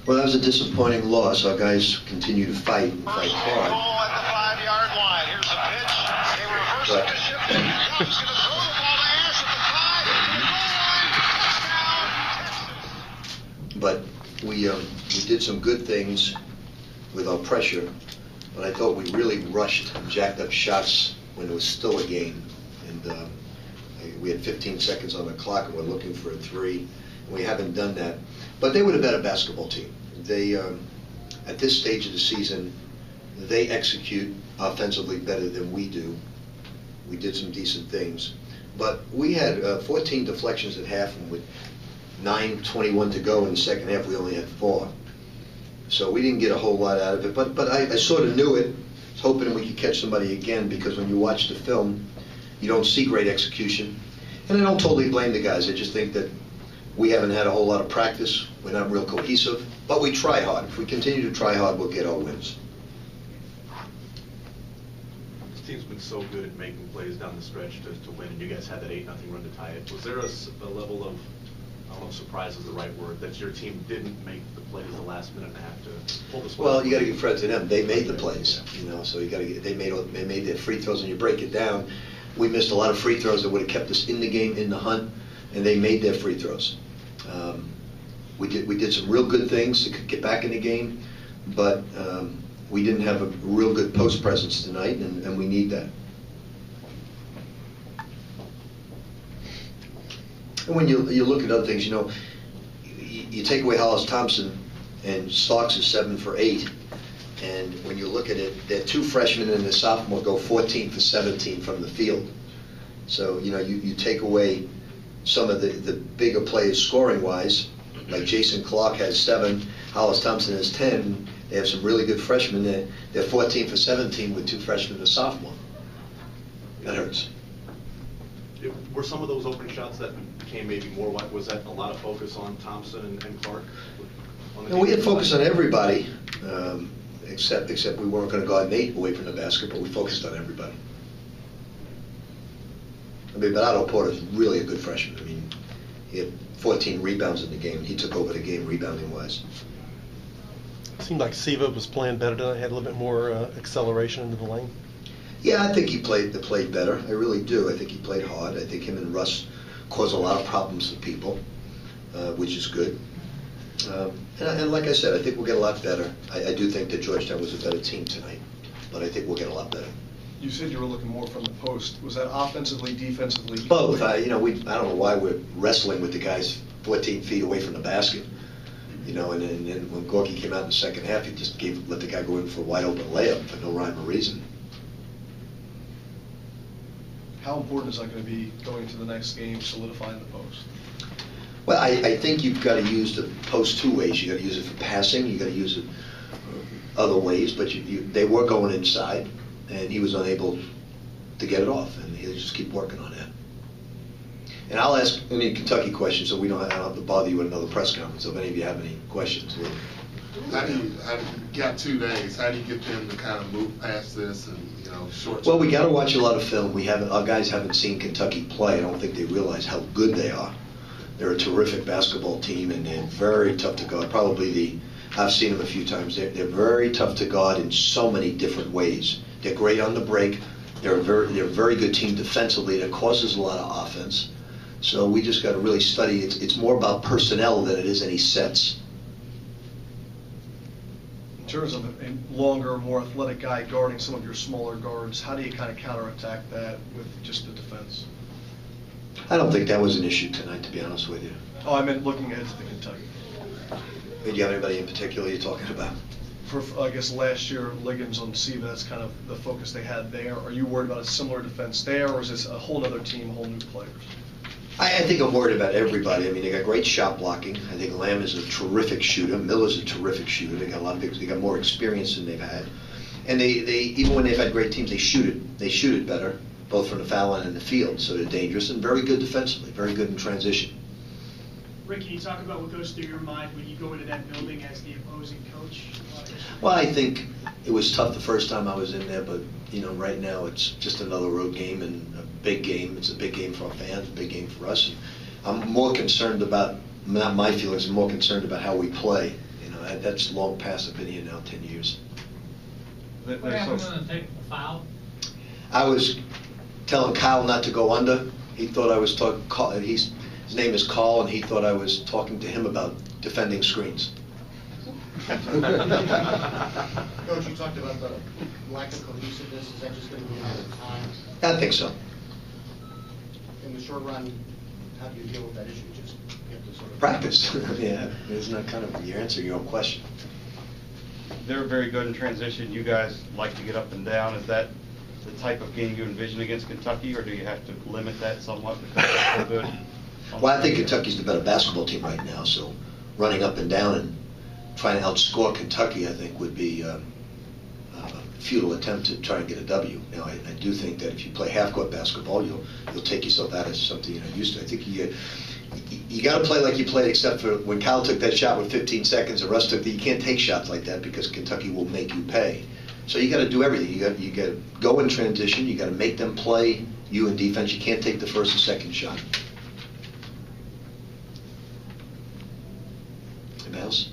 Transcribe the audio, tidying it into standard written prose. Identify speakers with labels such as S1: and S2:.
S1: Well, that was a disappointing loss. Our guys continue to fight and fight hard.
S2: Ball at the 5-yard line. Here's the pitch. They reverse it to Shipton. Young's going to throw the ball to Ash at the 5.
S1: But we did some good things with our pressure, but I thought we really rushed and jacked up shots when it was still a game. And we had 15 seconds on the clock and we're looking for a 3. And we haven't done that. But they were the better basketball team. They, at this stage of the season, they execute offensively better than we do. We did some decent things. But we had 14 deflections at half, and with 9:21 to go in the second half, we only had 4. So we didn't get a whole lot out of it. But I sort of knew it. I was hoping we could catch somebody again, because when you watch the film, you don't see great execution. And I don't totally blame the guys. I just think that we haven't had a whole lot of practice. We're not real cohesive, but we try hard. If we continue to try hard, we'll get our wins.
S3: This team's been so good at making plays down the stretch to win, and you guys had that 8-0 run to tie it. Was there a level of, I don't know if surprise is the right word, that your team didn't make the plays the last minute and a half to pull this?
S1: Well, you got to give credit to them. They made the plays, So you got to they made their free throws, and you break it down. We missed a lot of free throws that would have kept us in the game, in the hunt, and they made their free throws. We did some real good things to get back in the game, but we didn't have a real good post presence tonight, and we need that. And when you look at other things, you take away Hollis Thompson, and Starks is 7 for 8, and when you look at it, their 2 freshmen and the sophomore go 14 for 17 from the field. So you take away some of the bigger players scoring-wise, like Jason Clark has 7, Hollis Thompson has 10. They have some really good freshmen. They're 14 for 17 with 2 freshmen and a sophomore. That hurts.
S3: Were some of those opening shots that became maybe more, was that a lot of focus on Thompson and Clark?
S1: We had focus on everybody, except we weren't going to guard Nate away from the basket, but we focused on everybody. But Otto Porter's really a good freshman. He had 14 rebounds in the game. He took over the game rebounding-wise.
S4: It seemed like Siva was playing better tonight, had a little bit more acceleration into the lane.
S1: Yeah, I think he played better. I really do. I think he played hard. I think him and Russ caused a lot of problems for people, which is good. And like I said, I think we'll get a lot better. I do think that Georgetown was a better team tonight, but I think we'll get a lot better.
S5: You said you were looking more from the post. Was that offensively, defensively?
S1: Both. I don't know why we're wrestling with the guys 14 feet away from the basket. And then when Gorky came out in the second half, he just let the guy go in for a wide open layup for no rhyme or reason.
S5: How important is that going to be going to the next game, solidifying the post?
S1: Well, I think you've got to use the post 2 ways. You got to use it for passing. You got to use it other ways. But they were going inside, and he was unable to get it off, and he'll just keep working on that. And I'll ask any Kentucky questions, so I don't have to bother you with another press conference. So if any of you have any questions,
S6: how do you got 2 days? How do you get them to kind of move past this and short?
S1: Well, we got to watch a lot of film. Our guys haven't seen Kentucky play. I don't think they realize how good they are. They're a terrific basketball team, and they're very tough to guard. I've seen them a few times. They're very tough to guard in so many different ways. They're great on the break. They're a very good team defensively that causes a lot of offense. So we just got to really study. It's more about personnel than it is any sets.
S5: In terms of a longer, more athletic guy guarding some of your smaller guards, how do you kind of counterattack that with just the defense?
S1: I don't think that was an issue tonight, to be honest with you.
S5: Oh, I meant looking ahead to the Kentucky.
S1: Do you have anybody in particular you're talking about?
S5: For, I guess, last year, Liggins on Siva, that's kind of the focus they had there. Are you worried about a similar defense there, or is this a whole other team, whole new players?
S1: I think I'm worried about everybody. They got great shot blocking. I think Lamb is a terrific shooter. Miller's a terrific shooter. They got they got more experience than they've had. And they even when they've had great teams, they shoot it better, both from the foul line and the field. So they're dangerous and very good defensively, very good in transition.
S7: Rick, can you talk about what goes through your mind when you go into that building as the opposing coach?
S1: Well, I think it was tough the first time I was in there, but right now it's just another road game and a big game. It's a big game for our fans, a big game for us. And I'm more concerned about, not my feelings, I'm more concerned about how we play. That's long past, I've been here now 10 years.
S8: What happened on the technical foul?
S1: I was telling Kyle not to go under. He thought I was talking, his name is Carl, and he thought I was talking to him about defending screens.
S9: Coach, you talked about the lack of cohesiveness. Is that just going to be a matter of time?
S1: I think so.
S9: In the short run, how do you deal with that issue? Just you have to sort of
S1: Practice. Yeah, isn't that kind of, you answer your own question.
S10: They're very good in transition. You guys like to get up and down. Is that the type of game you envision against Kentucky, or do you have to limit that somewhat because they're so good?
S1: Well, I think Kentucky's the better basketball team right now, so running up and down and trying to outscore Kentucky, I think, would be a futile attempt to try and get a W. Now, I do think that if you play half-court basketball, you'll take yourself out of something you're not used to. I think you got to play like you played, except for when Kyle took that shot with 15 seconds, and Russ took you can't take shots like that because Kentucky will make you pay. So you got to do everything. You got to go in transition. You got to make them play you in defense. You can't take the first and second shot. Anybody else?